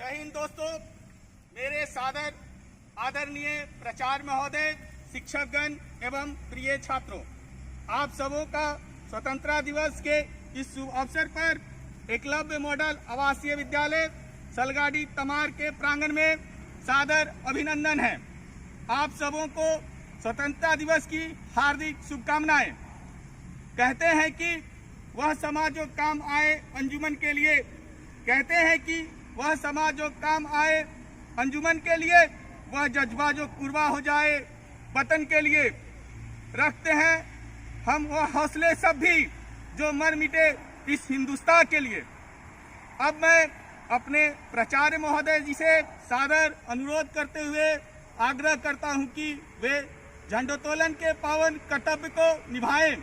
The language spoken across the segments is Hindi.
जय हिंद दोस्तों, मेरे सादर आदरणीय प्राचार्य महोदय, शिक्षकगण एवं प्रिय छात्रों, आप सबों का स्वतंत्रता दिवस के इस शुभ अवसर पर एकलव्य मॉडल आवासीय विद्यालय सलगाड़ी तमार के प्रांगण में सादर अभिनंदन है। आप सबों को स्वतंत्रता दिवस की हार्दिक शुभकामनाएं। कहते हैं कि वह समाज जो काम आए अंजुमन के लिए, कहते हैं कि वह समाज जो काम आए अंजुमन के लिए, वह जज्बा जो कुर्बा हो जाए वतन के लिए। रखते हैं हम वह हौसले सब भी जो मर मिटे इस हिंदुस्तान के लिए। अब मैं अपने प्राचार्य महोदय जी से सादर अनुरोध करते हुए आग्रह करता हूं कि वे झंडोत्तोलन के पावन कर्तव्य को निभाएं।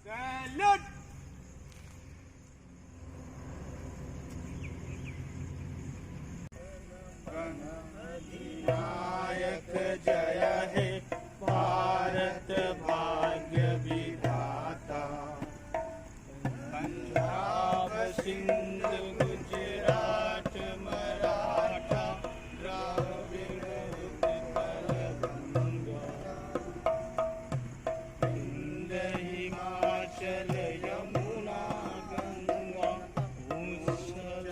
Salute! अधिनायक जय हे भारत भाग्य विधाता। पंजाब सिंध गुजरात मराठा द्राविड़ उत्कल गंगा। हिंद हिमाचल यमुना गंगा उत्कल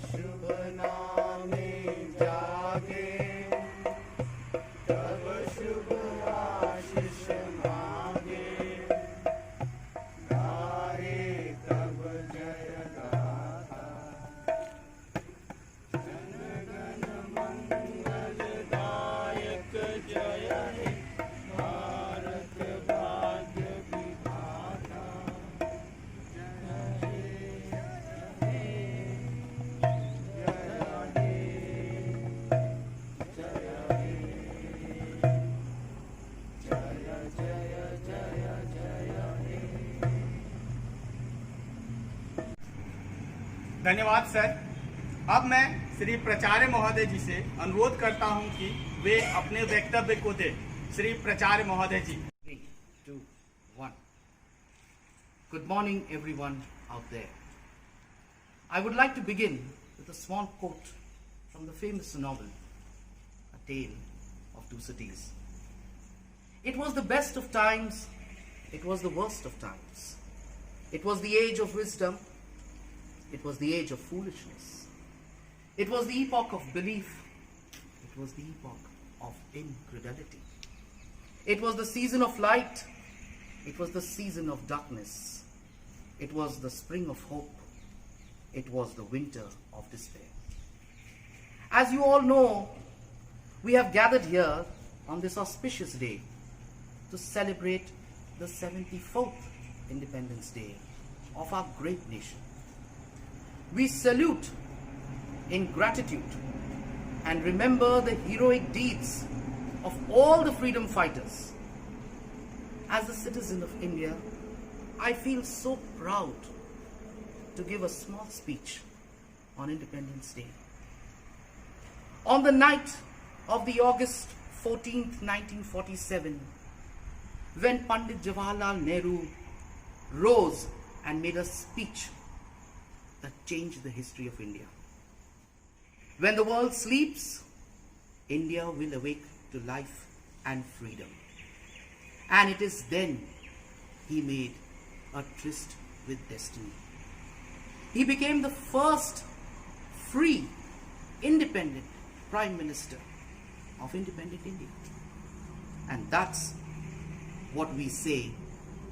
शुभ नामे जागे, तब शुभ आशीष मांगे। गाए तब जय गाथा, जन गण मंगलदायक जय हे भारत भाग्य विधाता। धन्यवाद सर। अब मैं श्री प्राचार्य महोदय जी से अनुरोध करता हूं कि वे अपने वक्तव्य को दें। श्री प्राचार्य महोदय जी। 3, 2, 1. Good morning, everyone out there. I would like to begin with a small quote from the famous novel, A Tale of Two Cities. It was the best of times, it was the worst of times. It was the age of wisdom, it was the age of foolishness. It was the epoch of belief, it was the epoch of incredulity. It was the season of light, it was the season of darkness. It was the spring of hope, it was the winter of despair. As you all know, we have gathered here on this auspicious day to celebrate the 74th Independence Day of our great nation. We salute in gratitude and remember the heroic deeds of all the freedom fighters. As a citizen of India, I feel so proud to give a small speech on Independence Day. On the night of the August 14th, 1947, when Pandit Jawaharlal Nehru rose and made a speech that changed the history of India. When the world sleeps, India will awake to life and freedom. And it is then he made a tryst with destiny. He became the first free, independent Prime Minister of independent India. And that's what we say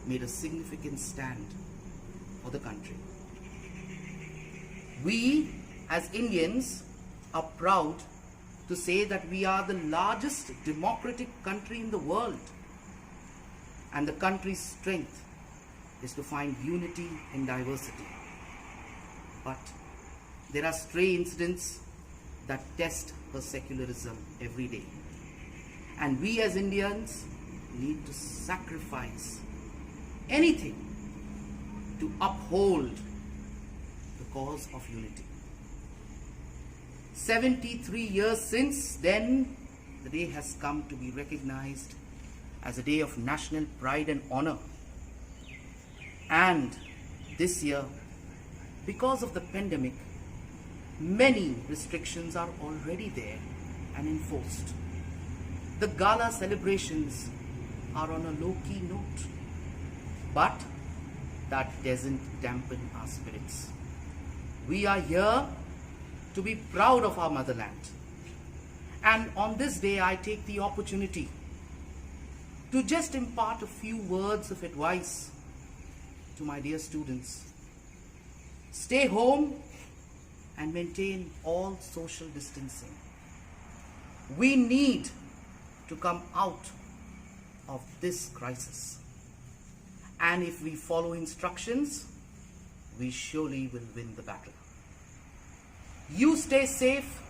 made a significant stand for the country. We, as Indians, are proud to say that we are the largest democratic country in the world. And the country's strength is to find unity in diversity. But there are stray incidents that test her secularism every day. And we as Indians need to sacrifice anything to uphold the cause of unity. 73 years since then, the day has come to be recognized as a day of national pride and honor. And this year, because of the pandemic, many restrictions are already there and enforced. The gala celebrations are on a low-key note, but that doesn't dampen our spirits. We are here to be proud of our motherland. And on this day, I take the opportunity to just impart a few words of advice to my dear students. Stay home and maintain all social distancing. We need to come out of this crisis. And if we follow instructions, we surely will win the battle. You stay safe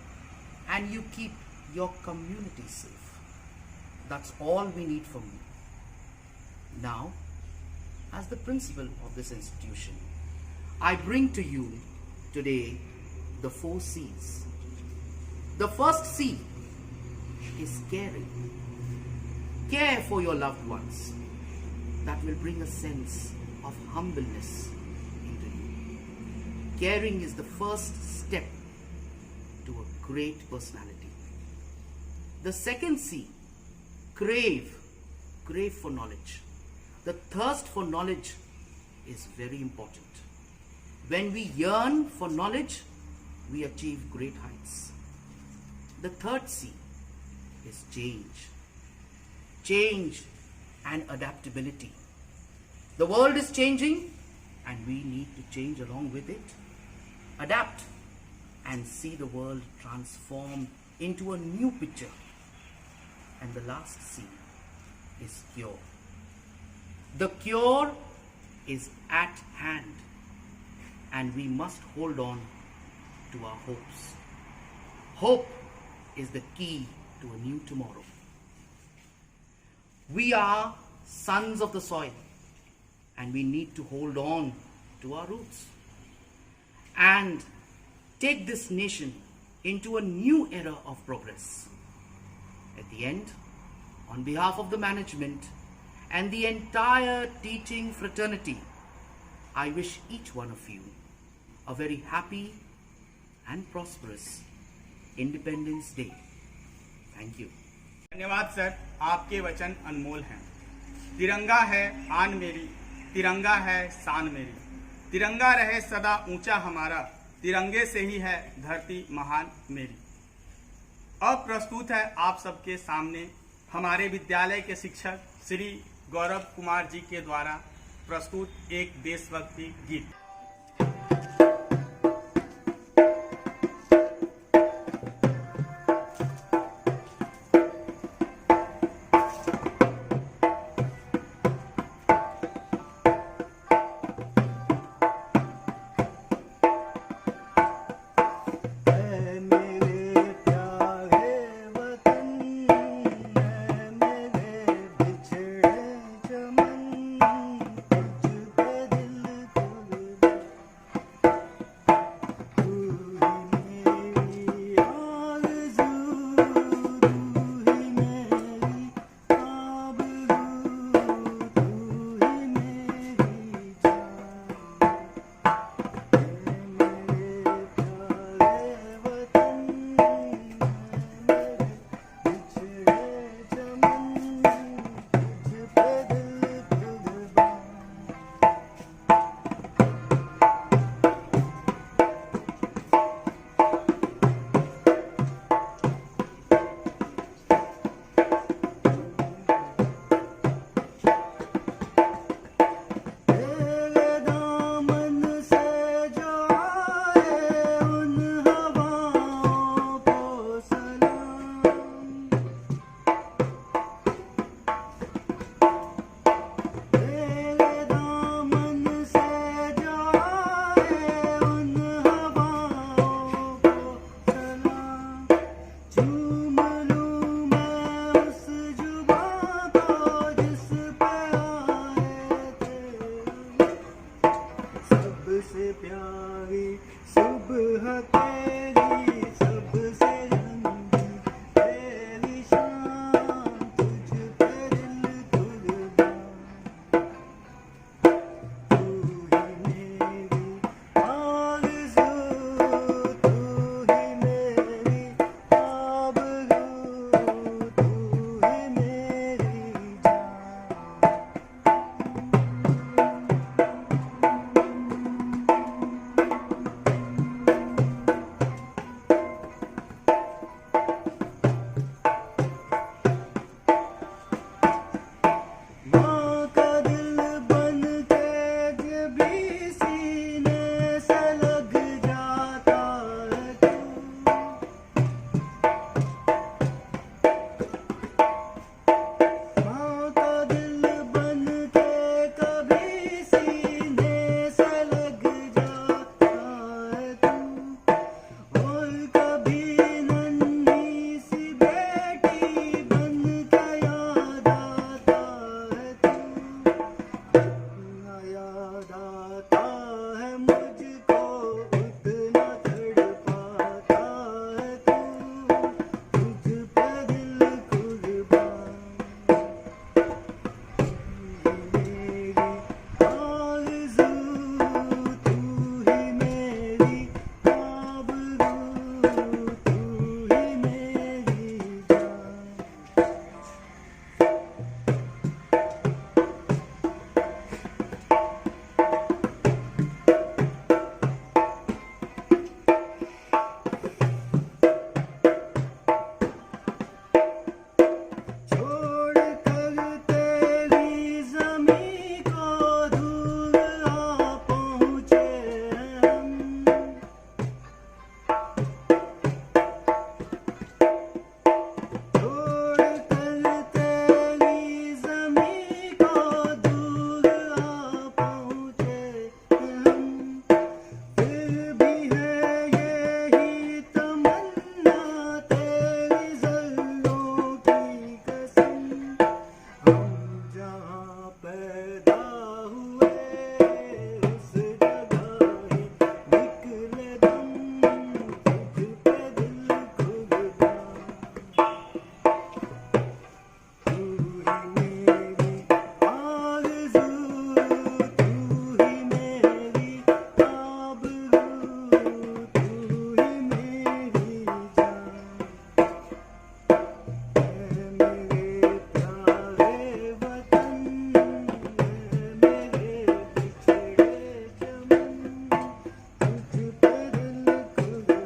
and you keep your community safe. That's all we need from you. Now, as the principal of this institution, I bring to you today the 4 C's. The first C is caring. Care for your loved ones. That will bring a sense of humbleness into you. Caring is the first step to a great personality. The second C, crave. Crave for knowledge. The thirst for knowledge is very important. When we yearn for knowledge, we achieve great heights. The third C is change. Change and adaptability. The world is changing and we need to change along with it. Adapt and see the world transform into a new picture. And the last C is cure. The cure is at hand and we must hold on to our hopes. Hope is the key to a new tomorrow. We are sons of the soil and we need to hold on to our roots and take this nation into a new era of progress. At the end, on behalf of the management and the entire teaching fraternity, I wish each one of you a very happy and prosperous Independence Day. Thank you. धन्यवाद सर, आपके वचन अनमोल हैं। तिरंगा है आन मेरी, तिरंगा है शान मेरी, तिरंगा रहे सदा ऊंचा हमारा, तिरंगे से ही है धरती महान मेरी। अब प्रस्तुत है आप सबके सामने हमारे विद्यालय के शिक्षक श्री गौरव कुमार जी के द्वारा प्रस्तुत एक देशभक्ति गीत। आई सुबह तेरी सबसे रंगी तेरी शान तुझ पे दिल कुर्बान तू ही मेरी आरज़ू तू ही मेरी आबरू तू ही मेरी जान माँ का दिल बन के जब भी सीने से लग जाता है तू माँ का दिल बन के कभी सीने से लग जाता है तू और कभी नन्ही सी बेटी बन के याद आता है तू याद आता है मुझको उतना तड़पाता है तू तुझ पे दिल कुर्बान मेरी आरज़ू तू ही मेरी आबरू तू ही मेरी जान छोड़ कर तेरी ज़मीं को दूर आ पहुँचे हम छोड़ कर तेरी ज़मीं को दूर आ पहुँचे हम फिर भी है यही तमन्ना तेरी ज़र्रों की कसम हम जहाँ पैदा हुए उस जगह ही निकले दम तुझ पे दिल कुर्बान तू ही मेरी आरज़ू तू ही मेरी आबरू तू ही मेरी जान मेरे प्यारे वतन मेरे बिछड़े चमन तुझ पे दिल कुर्बान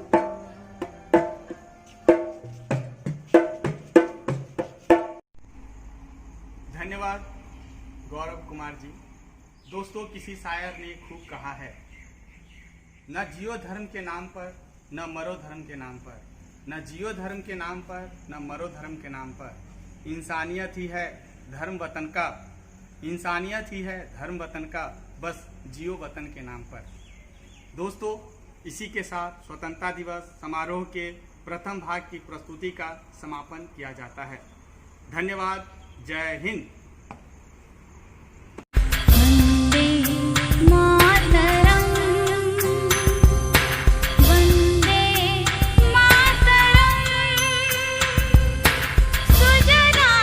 धन्यवाद गौरव कुमार जी। दोस्तों, किसी शायर ने खूब कहा है, न जियो धर्म के नाम पर न मरो धर्म के नाम पर, न जियो धर्म के नाम पर न मरो धर्म के नाम पर, इंसानियत ही है धर्म वतन का, इंसानियत ही है धर्म वतन का, बस जियो वतन के नाम पर। दोस्तों, इसी के साथ स्वतंत्रता दिवस समारोह के प्रथम भाग की प्रस्तुति का समापन किया जाता है। धन्यवाद। जय हिंद। वन्दे मातरम् वन्दे मातरम् सुजलां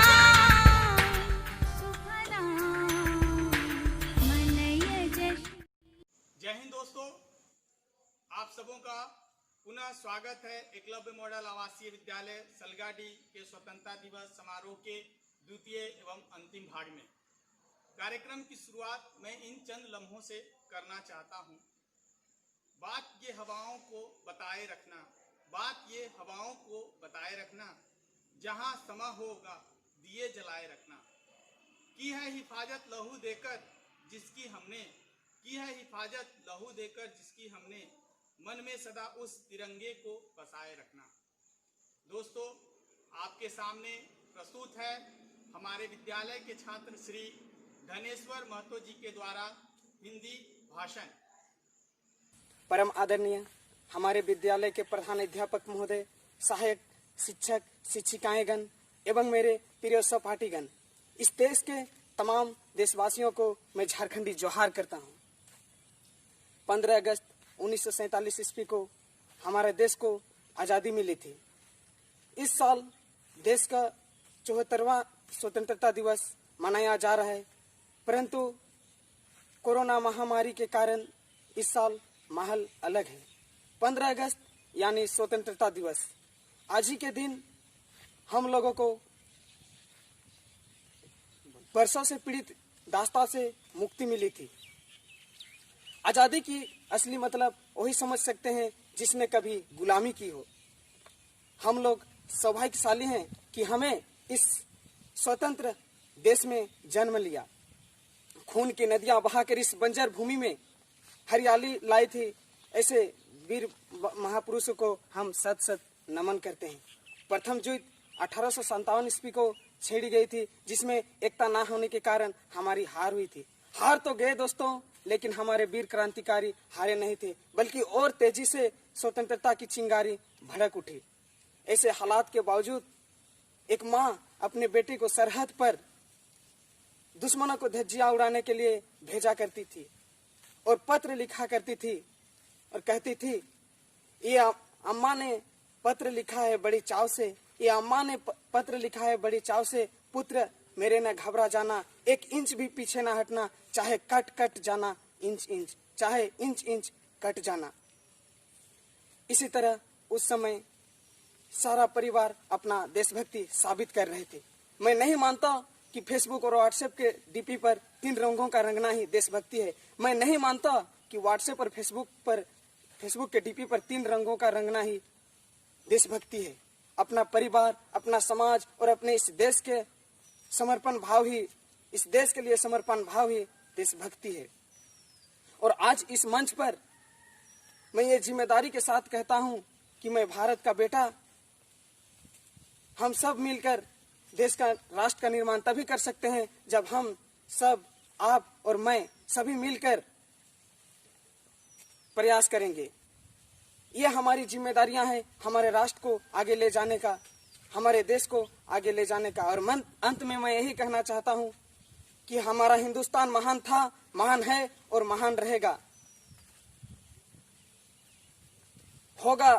सुफलां मनयजश। जय हिंद दोस्तों, आप सबों का पुनः स्वागत है एकलव्य मॉडल आवासीय विद्यालय सलगाडी के स्वतंत्रता दिवस समारोह के द्वितीय एवं अंतिम भाग में। कार्यक्रम की शुरुआत मैं इन चंद लम्हों से करना चाहता हूं। बात ये हवाओं को बताए रखना, बात ये हवाओं को बताए रखना, जहां समा होगा दिए जलाए रखना। की है हिफाजत लहू देकर जिसकी हमने, की है हिफाजत लहू देकर जिसकी हमने, मन में सदा उस तिरंगे को बसाए रखना। दोस्तों, आपके सामने प्रस्तुत है हमारे विद्यालय के छात्र श्री धनेश्वर महतो जी के द्वारा हिंदी भाषण। परम आदरणीय हमारे विद्यालय के प्रधान अध्यापक महोदय, सहायक शिक्षक, शिक्षिकाएंगण एवं मेरे प्रिय सहपाठीगण, इस देश के तमाम देशवासियों को मैं झारखंडी जोहार करता हूं। 15 अगस्त 1947 ईस्वी को हमारे देश को आज़ादी मिली थी। इस साल देश का 74वां स्वतंत्रता दिवस मनाया जा रहा है, परंतु कोरोना महामारी के कारण इस साल माहौल अलग है। 15 अगस्त यानी स्वतंत्रता दिवस, आज ही के दिन हम लोगों को वर्षों से पीड़ित दास्ता से मुक्ति मिली थी। आज़ादी की असली मतलब वही समझ सकते हैं जिसने कभी गुलामी की हो। हम लोग सौभाग्यशाली हैं कि हमें इस स्वतंत्र देश में जन्म लिया। खून की नदियां बहाकर इस बंजर भूमि में हरियाली लाई थी। ऐसे वीर महापुरुषों को हम सत सत नमन करते हैं। प्रथम युद्ध 1857 ईस्वी को छेड़ी गई थी, जिसमें एकता ना होने के कारण हमारी हार हुई थी। हार तो गए दोस्तों, लेकिन हमारे वीर क्रांतिकारी हारे नहीं थे, बल्कि और तेजी से स्वतंत्रता की चिंगारी भड़क उठी। ऐसे हालात के बावजूद एक माँ अपने बेटे को सरहद पर दुश्मनों को धज्जियां उड़ाने के लिए भेजा करती थी और पत्र लिखा करती थी और कहती थी, ये अम्मा ने पत्र लिखा है बड़ी चाव से, ये अम्मा ने पत्र लिखा है बड़ी चाव से, पुत्र मेरे न घबरा जाना, 1 इंच भी पीछे न हटना, चाहे कट कट जाना इंच इंच, चाहे इंच इंच कट जाना। इसी तरह उस समय सारा परिवार अपना देशभक्ति साबित कर रहे थे। मैं नहीं मानता कि फेसबुक और व्हाट्सएप के डीपी पर 3 रंगों का रंगना ही देशभक्ति है। मैं नहीं मानता कि व्हाट्सएप और फेसबुक के डीपी पर 3 रंगों का रंगना ही देशभक्ति है। अपना परिवार, अपना समाज और अपने इस देश के समर्पण भाव ही, इस देश के लिए समर्पण भाव ही देशभक्ति है। और आज इस मंच पर मैं ये जिम्मेदारी के साथ कहता हूं कि मैं भारत का बेटा, हम सब मिलकर देश का, राष्ट्र का निर्माण तभी कर सकते हैं जब हम सब, आप और मैं सभी मिलकर प्रयास करेंगे। ये हमारी जिम्मेदारियां हैं हमारे राष्ट्र को आगे ले जाने का, हमारे देश को आगे ले जाने का। और अंत में मैं यही कहना चाहता हूं कि हमारा हिंदुस्तान महान था, महान है और महान रहेगा। होगा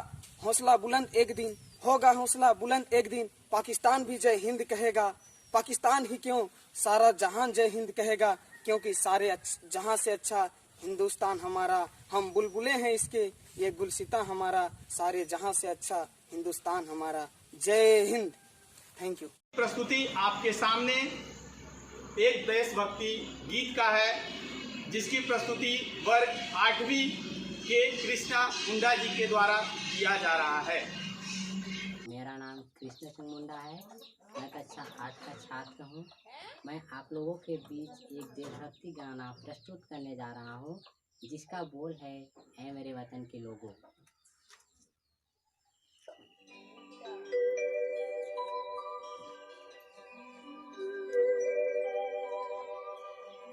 हौसला बुलंद एक दिन, होगा हौसला बुलंद एक दिन, पाकिस्तान भी जय हिंद कहेगा। पाकिस्तान ही क्यों, सारा जहान जय हिंद कहेगा, क्योंकि सारे जहां से अच्छा हिंदुस्तान हमारा। हम बुलबुलें हैं इसके, ये गुलसिता हमारा, सारे जहां से अच्छा हिंदुस्तान हमारा। जय हिंद। Thank you. प्रस्तुति आपके सामने एक देशभक्ति गीत का है, जिसकी प्रस्तुति वर्ग 8वीं के कृष्णा मुंडा जी के द्वारा किया जा रहा है। मेरा नाम कृष्ण सिंह मुंडा है। मैं कक्षा 8 का छात्र हूँ। मैं आप लोगों के बीच एक देशभक्ति गाना प्रस्तुत करने जा रहा हूँ, जिसका बोल है, ऐ मेरे वतन के लोगों।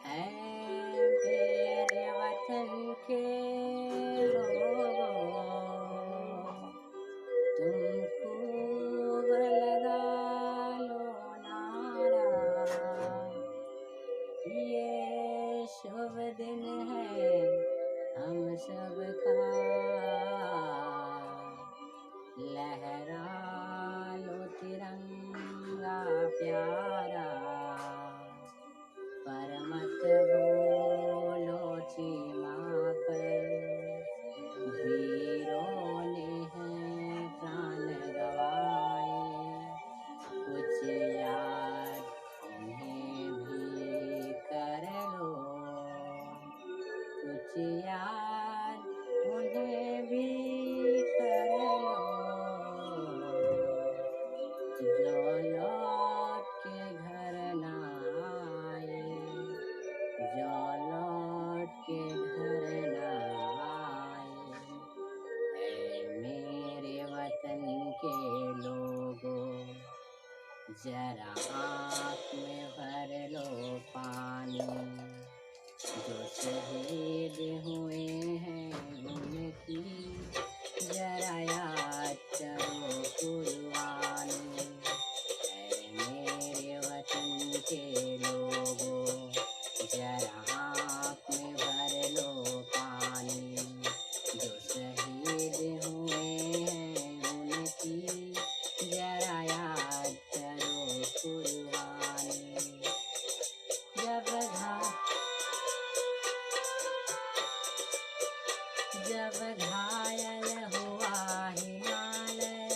ऐ मेरे वतन के लोगों, तुम खूब लगा लो नारा, ये शुभ दिन है हम सब का, लहरा लो तिरंगा प्यारा, पर मत बोलो सीमा पर, वीरों ने हैं प्राण गवाए, कुछ याद उन्हें भी कर लो, कुछ याद उन्हें भी कर लो, जो लौट के घर ना आए, जो लौट के घर ना आए। ऐ मेरे वतन के लोगों, जरा आँख में भर लो पानी, जो शहीद हुए हैं उनकी जरा याद करो कुर्बानी। ऐ मेरे वतन के लोगों, जरा आँख में भर लो पानी, घायल हुआ हिमालय,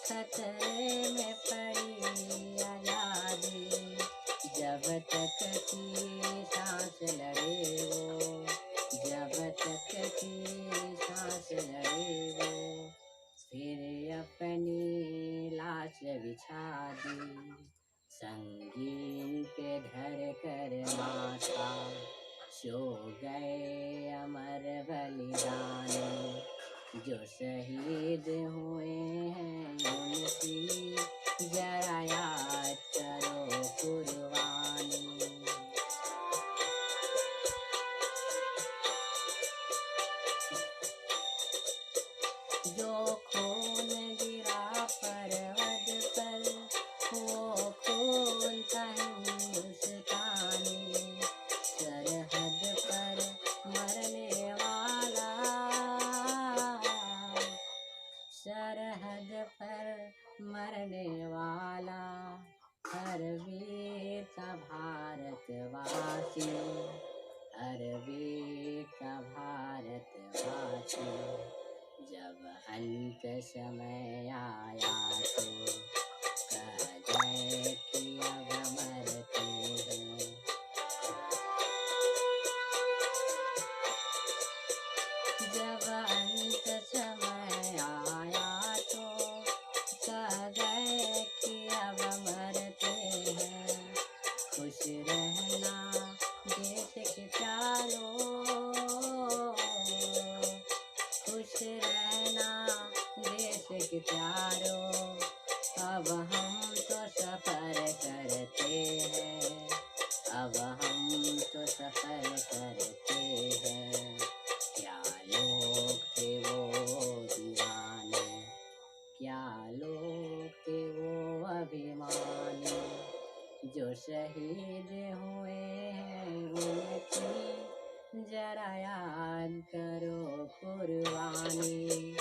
खतरे में पड़ी आजादी। जब तक की सांस लड़े वो, जब तक की सांस लड़े वो, फिर अपनी लाश बिछा दी। संगीन पे धर कर माथा, सो गए अमर बलिदानी। जो शहीद हुए हैं उनकी जरा याद करो कुर्बानी। जो खून गिरा पर्वत पर, वो खून था हिंदुस्तानी। सरहद पर मरने वाला, सरहद पर मरने वाला, हर वीर का भारतवासी, हर वीर का भारतवासी। जब अंत समय आया तो कह गए कि अब मरते हैं। जब अंत समय आया तो कह गए कि अब मरते हैं। खुश रहना देश के प्यारों, खुश रहना देश के प्यारों। अब हम तो सफर करते हैं, अब हम तो सफर करते हैं। क्या लोग थे वो दीवाने, क्या लोग थे वो अभिमानी। जो शहीद हुए हैं उनकी जरा याद करो कुर्बानी।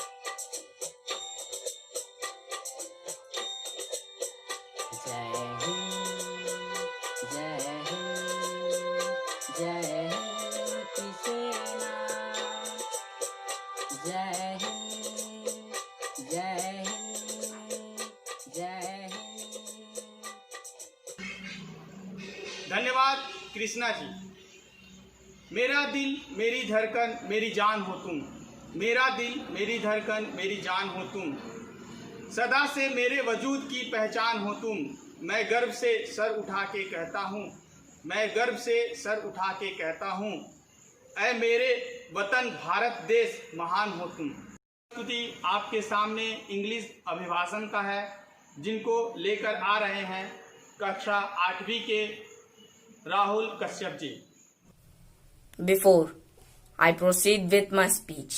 जय हिंद, जय हिंद, जय हिंद की सेना। जय हिंद, जय हिंद, जय हिंद। धन्यवाद कृष्णा जी। मेरा दिल मेरी धड़कन मेरी जान हो तुम, मेरा दिल मेरी धड़कन मेरी जान हो तुम, सदा से मेरे वजूद की पहचान हो तुम। मैं गर्व से सर उठा के कहता हूँ, मैं गर्व से सर उठा के कहता हूँ, ऐ मेरे वतन भारत देश महान हो तुम। प्रस्तुति आपके सामने इंग्लिश अभिभाषण का है, जिनको लेकर आ रहे हैं कक्षा 8वीं के Rahul Kashyap ji. Before I proceed with my speech,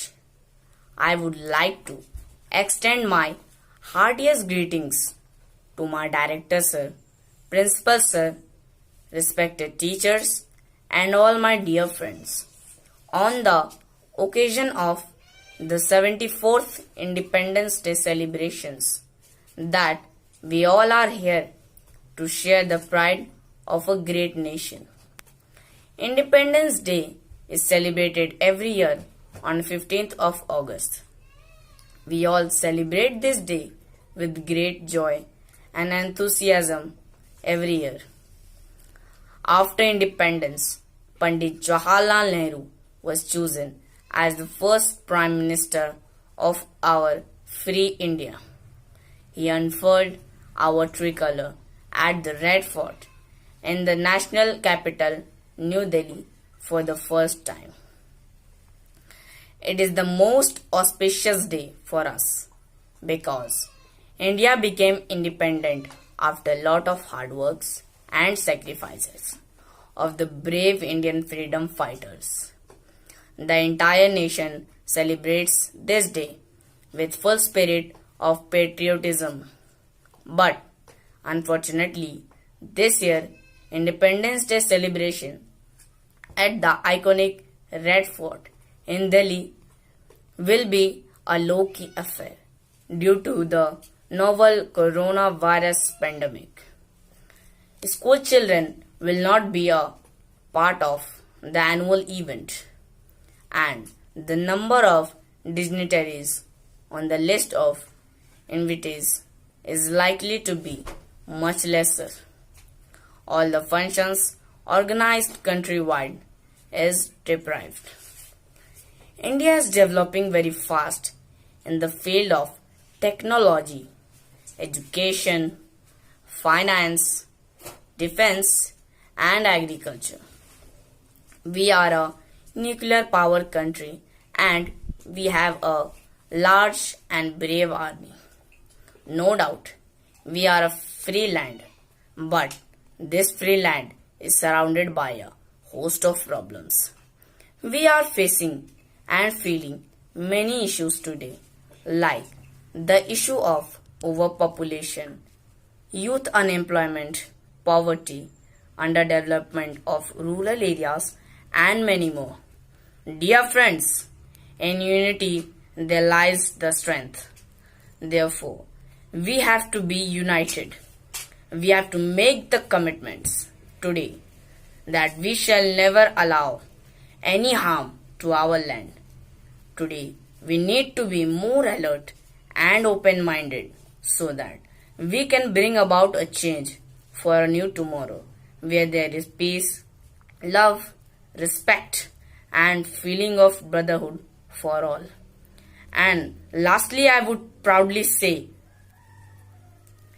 I would like to extend my heartiest greetings to my director sir, principal sir, respected teachers and all my dear friends. On the occasion of the 74th Independence Day celebrations, that we all are here to share the pride of a great nation. Independence Day is celebrated every year on 15th of August. We all celebrate this day with great joy and enthusiasm every year. After independence, Pandit Jawaharlal Nehru was chosen as the first Prime Minister of our free India. He unfurled our tricolor at the Red Fort in the national capital, New Delhi, for the first time. It is the most auspicious day for us because India became independent after a lot of hard works and sacrifices of the brave Indian freedom fighters. The entire nation celebrates this day with full spirit of patriotism. But unfortunately, this year Independence Day celebration at the iconic Red Fort in Delhi will be a low-key affair due to the novel coronavirus pandemic. School children will not be a part of the annual event, and the number of dignitaries on the list of invitees is likely to be much lesser. All the functions organized countrywide is deprived. India is developing very fast in the field of technology, education, finance, defense, and agriculture. We are a nuclear power country and we have a large and brave army. No doubt, we are a free land, but this free land is surrounded by a host of problems. We are facing and feeling many issues today, like the issue of overpopulation, youth unemployment, poverty, underdevelopment of rural areas, and many more. Dear friends, in unity there lies the strength. Therefore, we have to be united. We have to make the commitments today that we shall never allow any harm to our land. Today, we need to be more alert and open-minded so that we can bring about a change for a new tomorrow where there is peace, love, respect, and feeling of brotherhood for all. And lastly, I would proudly say,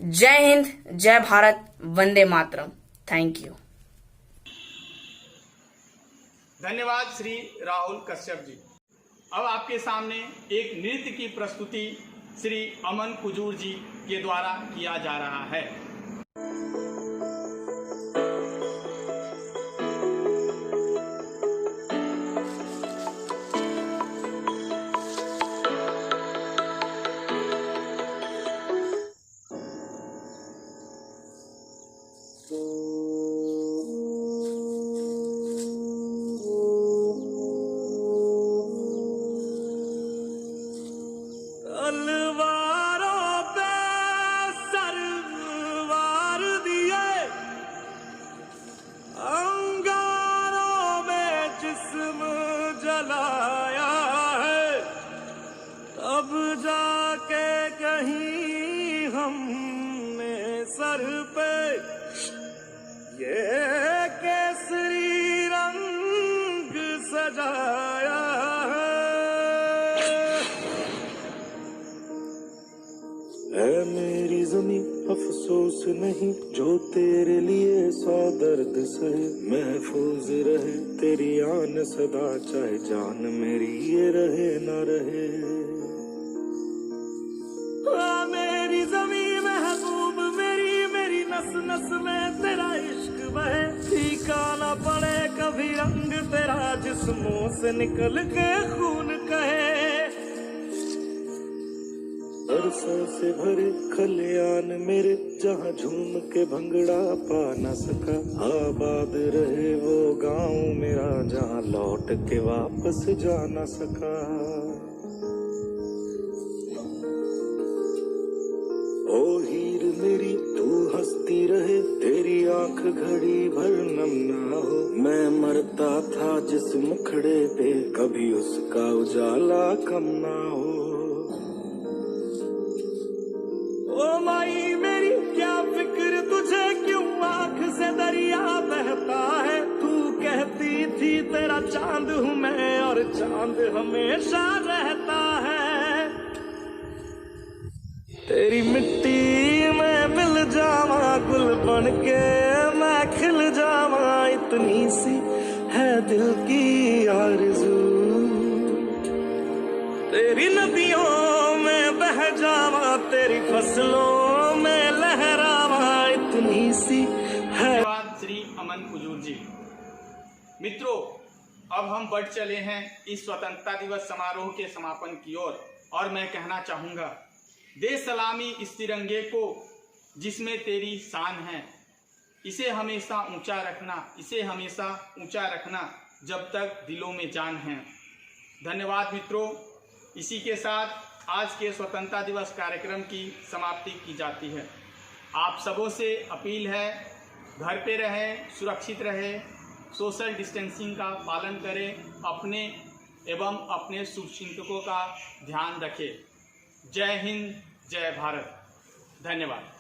Jai Hind, Jai Bharat, Vande Mataram. Thank you. धन्यवाद श्री राहुल कश्यप जी। अब आपके सामने एक नृत्य की प्रस्तुति श्री अमन कुजूर जी के द्वारा किया जा रहा है। तलवारों पे सरवार दिए, अंगारों में जिस्म जलाया है, तब जाके कहीं हमने सर पे ये केसरी रंग सजाया है मेरी ज़मीं, अफसोस नहीं जो तेरे लिए सौ दर्द सहे, महफूज रहे तेरी आन सदा, चाहे जान मेरी ये रहे न रहे। मेरी ज़मीं महबूब मेरी, मेरी नस नस में तेरा इश्क बहे, फीका न पड़े कभी रंग तेरा, जिस्मों से निकल के खून कहे। बरसों से भरे खलियान मेरे, जहाँ झूम के भंगड़ा पा न सका, आबाद रहे वो गांव मेरा, जहाँ लौट के वापस जा न सका। ओ हीर मेरी तू हंसती रहे, तेरी आंख घड़ी भर नम ना हो, मैं मरता था जिस मुखड़े पे, कभी उसका उजाला कम ना हो। ओ माई मेरी क्या फिक्र तुझे, क्यों आंख से दरिया बहता है, तू कहती थी तेरा चांद हूँ मैं, और चांद हमेशा रहता है। तेरी मिट्टी में मिल जावा, गुल बन के मैं खिल जावा, इतनी सी है दिल की आरज़ू। तेरी नदियों में बह जावा, तेरी फसलों में लहरावा, इतनी सी है। धन्यवाद श्री अमन कुजूर जी। मित्रों, अब हम बढ़ चले हैं इस स्वतंत्रता दिवस समारोह के समापन की ओर, और मैं कहना चाहूँगा, दे सलामी इस तिरंगे को जिसमें तेरी शान है, इसे हमेशा ऊंचा रखना, इसे हमेशा ऊंचा रखना जब तक दिलों में जान है। धन्यवाद मित्रों। इसी के साथ आज के स्वतंत्रता दिवस कार्यक्रम की समाप्ति की जाती है। आप सबों से अपील है, घर पे रहें, सुरक्षित रहें, सोशल डिस्टेंसिंग का पालन करें, अपने एवं अपने शुभचिंतकों का ध्यान रखें। जय हिंद, जय भारत। धन्यवाद।